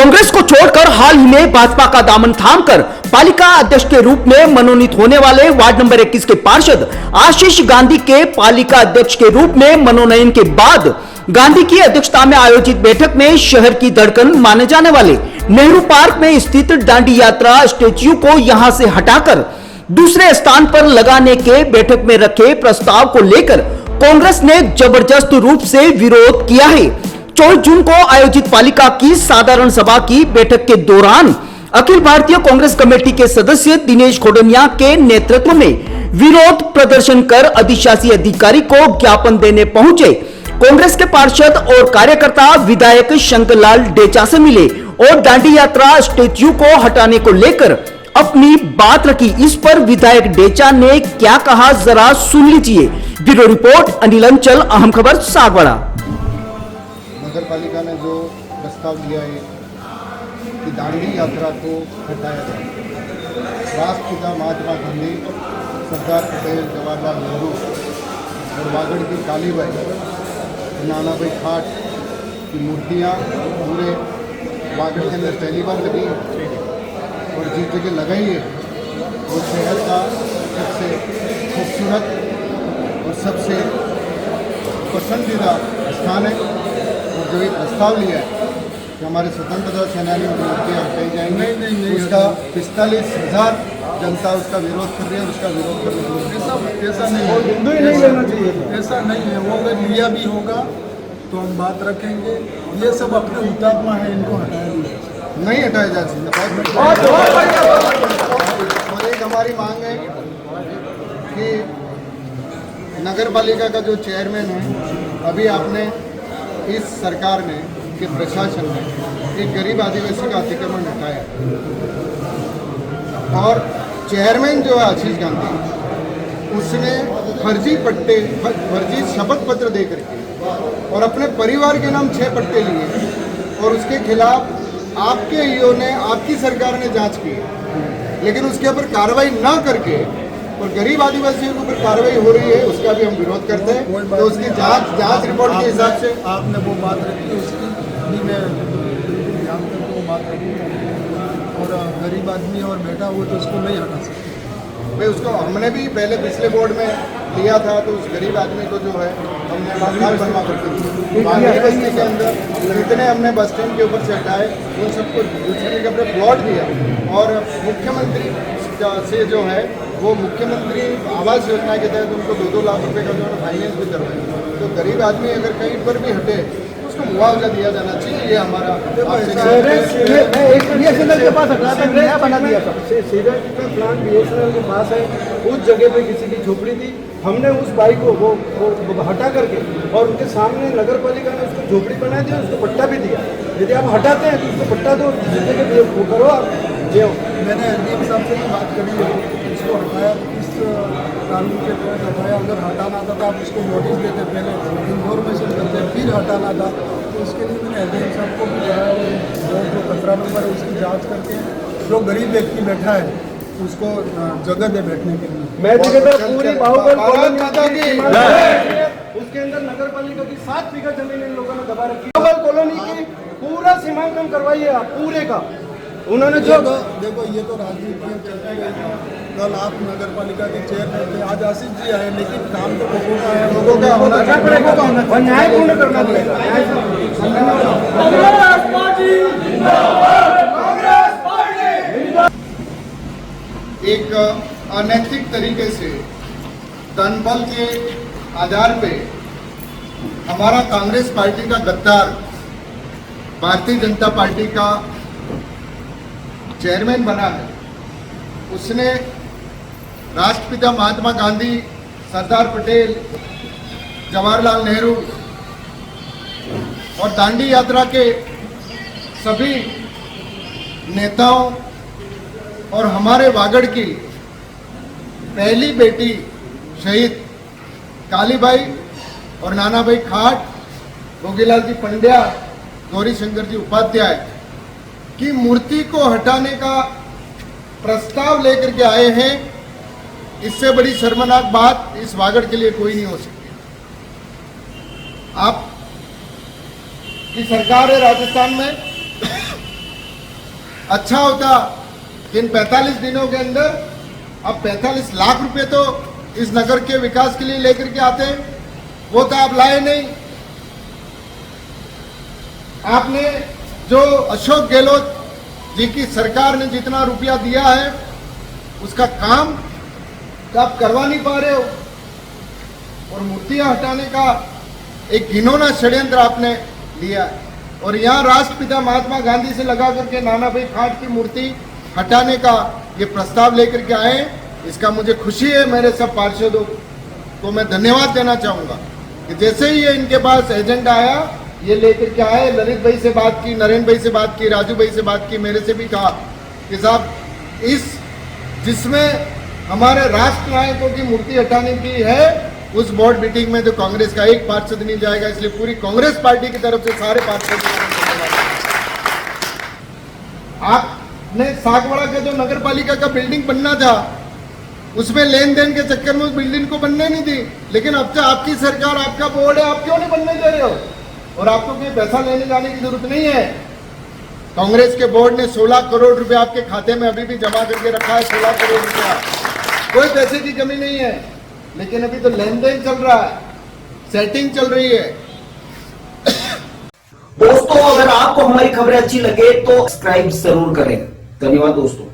कांग्रेस को छोड़कर हाल ही में भाजपा का दामन थामकर पालिका अध्यक्ष के रूप में मनोनीत होने वाले वार्ड नंबर 21 के पार्षद आशीष गांधी के पालिका अध्यक्ष के रूप में मनोनयन के बाद गांधी की अध्यक्षता में आयोजित बैठक में शहर की धड़कन माने जाने वाले नेहरू पार्क में स्थित दांडी यात्रा स्टेच्यू को यहां से हटाकर दूसरे स्थान पर लगाने के बैठक में रखे प्रस्ताव को लेकर कांग्रेस ने जबरदस्त रूप से विरोध किया है। 24 जून को आयोजित पालिका की साधारण सभा की बैठक के दौरान अखिल भारतीय कांग्रेस कमेटी के सदस्य दिनेश खोडनिया के नेतृत्व में विरोध प्रदर्शन कर अधिशासी अधिकारी को ज्ञापन देने पहुंचे कांग्रेस के पार्षद और कार्यकर्ता विधायक शंकरलाल डेचा से मिले और दांडी यात्रा स्टेच्यू को हटाने को लेकर अपनी बात रखी। इस पर विधायक डेचा ने क्या कहा जरा सुन लीजिए। ब्यूरो रिपोर्ट अनिल अंचल, अहम खबर सागवाड़ा। नगर पालिका ने जो प्रस्ताव दिया है कि दांडी यात्रा को हटाया जाए, राष्ट्रपिता महात्मा गांधी, सरदार पटेल, जवाहरलाल नेहरू और वागड़ की कालीबाई, नानाभाई खाट की मूर्तियाँ पूरे वागड़ के अंदर पहली बार लगी और जिस जगह लगाई है वो शहर का सबसे खूबसूरत और सबसे पसंदीदा स्थान है। और जो एक प्रस्ताव लिया है कि हमारे स्वतंत्रता सेनानियों की मूर्तियाँ हटाई जाएंगी, उसका 45,000 जनता उसका विरोध कर रही है। उसका विरोध करने ऐसा नहीं लेना चाहिए, ऐसा नहीं है। वो अगर लिया भी होगा तो हम बात रखेंगे। ये सब अपने हुतात्मा है, इनको हटाया नहीं हटाया जा सकता। और एक हमारी मांग है कि नगर पालिका का जो चेयरमैन है, अभी आपने इस सरकार ने के प्रशासन ने एक गरीब आदिवासी का अतिक्रमण हटाया और चेयरमैन जो है आशीष गांधी, उसने फर्जी पट्टे, फर्जी शपथ पत्र दे करके और अपने परिवार के नाम 6 पट्टे लिए और उसके खिलाफ आपके ईओ ने, आपकी सरकार ने जांच की, लेकिन उसके ऊपर कार्रवाई ना करके और गरीब आदिवासियों के ऊपर कार्रवाई हो रही है, उसका भी हम विरोध करते हैं। तो उसकी जांच रिपोर्ट के हिसाब से आपने वो बात रखी, उसकी भी मैं ध्यान करके वो बात रखी। और गरीब आदमी और बैठा हो तो उसको नहीं हटा सकते भाई। उसको हमने भी पहले पिछले बोर्ड में लिया था, तो उस गरीब आदमी को जो है हमने मकान बनवा करके बस्ती के अंदर जितने हमने बस स्टैंड के ऊपर से हटाए उन सबको दूसरे के अपने प्लॉट दिया। और मुख्यमंत्री से जो है वो मुख्यमंत्री आवास योजना के तहत उनको 2-2 लाख रुपए का जो है फाइनेंस भी करवाया। तो गरीब आदमी अगर कहीं पर भी हटे उसको मुआवजा दिया जाना चाहिए। ये हमारा के पास नया बना दिया था। सीवरेज का प्लांट बीएसएनएल के पास है, उस जगह पे किसी की झोपड़ी थी, हमने उस बाई को वो हटा करके और उनके सामने नगर पालिका ने उसको झोपड़ी बना दी, उसको पट्टा भी दिया। यदि आप हटाते हैं तो उसको पट्टा दो, जिस जगह वो करो आप जो। मैंने एसडीएम साहब से भी बात करी है, इसको हटाया इस कानून के तहत हटाया। अगर हटाना था तो आप उसको नोटिस देते, पहले इन्फॉर्मेशन करते, फिर हटाना था। तो उसके लिए मैंने एसडीएम साहब को भी बताया, जो 15 नंबर है उसकी जाँच करके जो गरीब व्यक्ति बैठा है उसको जगह दे बैठने के लिए। मैं पूरी बाहुबल उसके अंदर नगर पालिका की 7 बीघा जमीन इन लोगों ने दबा रखी। बाहुबल कॉलोनी की पूरा सीमांकन करवाइए आप पूरे का। उन्होंने जो देखो ये तो राजनीति चलती रहेगी। कल आप नगर पालिका के चेयरमैन थे, आज आशीष जी आए, लेकिन काम तो लोगों का है, लोगों का होना चाहिए, न्यायपूर्ण करना पड़ेगा। एक अनैतिक तरीके से तनबल के आधार पे हमारा कांग्रेस पार्टी का गद्दार भारतीय जनता पार्टी का चेयरमैन बना है, उसने राष्ट्रपिता महात्मा गांधी, सरदार पटेल, जवाहरलाल नेहरू और दांडी यात्रा के सभी नेताओं और हमारे वागड़ की पहली बेटी शहीद कालीबाई और नानाभाई खाट, भोगीलाल जी पंड्या, गौरी शंकर जी उपाध्याय की मूर्ति को हटाने का प्रस्ताव लेकर के आए हैं। इससे बड़ी शर्मनाक बात इस वागड़ के लिए कोई नहीं हो सकती। आप की सरकार है राजस्थान में, अच्छा होता कि इन 45 दिनों के अंदर अब 45 लाख रुपए तो इस नगर के विकास के लिए लेकर के आते हैं, वो तो आप लाए नहीं। आपने जो अशोक गहलोत जी की सरकार ने जितना रुपया दिया है उसका काम तो आप करवा नहीं पा रहे हो, और मूर्तियां हटाने का एक घिनौना षड्यंत्र आपने लिया है। और यहाँ राष्ट्रपिता महात्मा गांधी से लगा करके नाना भाई खाट की मूर्ति हटाने का ये प्रस्ताव लेकर के आए, इसका मुझे खुशी है। मेरे सब पार्षदों को मैं धन्यवाद देना चाहूँगा कि जैसे ही ये इनके पास एजेंडा आया, ये लेकर के आए। ललित भाई से बात की, नरेंद्र भाई से बात की, राजू भाई से बात की, मेरे से भी कहा कि साहब इस जिसमें हमारे राष्ट्र नायकों की मूर्ति हटाने की है, उस बोर्ड मीटिंग में जो कांग्रेस का एक पार्षद नहीं जाएगा, इसलिए पूरी कांग्रेस पार्टी की तरफ से सारे पार्षद। आपने सागवाड़ा का जो नगर पालिका का बिल्डिंग बनना था, उसमें लेन देन के चक्कर में उस बिल्डिंग को बनने नहीं दी, लेकिन अब तो आपकी सरकार, आपका बोर्ड है, आप क्यों नहीं बनने दे रहे हो? और आपको कोई पैसा लेने जाने की जरूरत नहीं है। कांग्रेस के बोर्ड ने 16 करोड़ रुपए आपके खाते में अभी भी जमा करके रखा है, 16 करोड़ रुपया, कोई पैसे की कमी नहीं है। लेकिन अभी तो लेन देन चल रहा है, सेटिंग चल रही है। दोस्तों, अगर आपको हमारी खबरें अच्छी लगे तो सब्सक्राइब जरूर करें। धन्यवाद दोस्तों।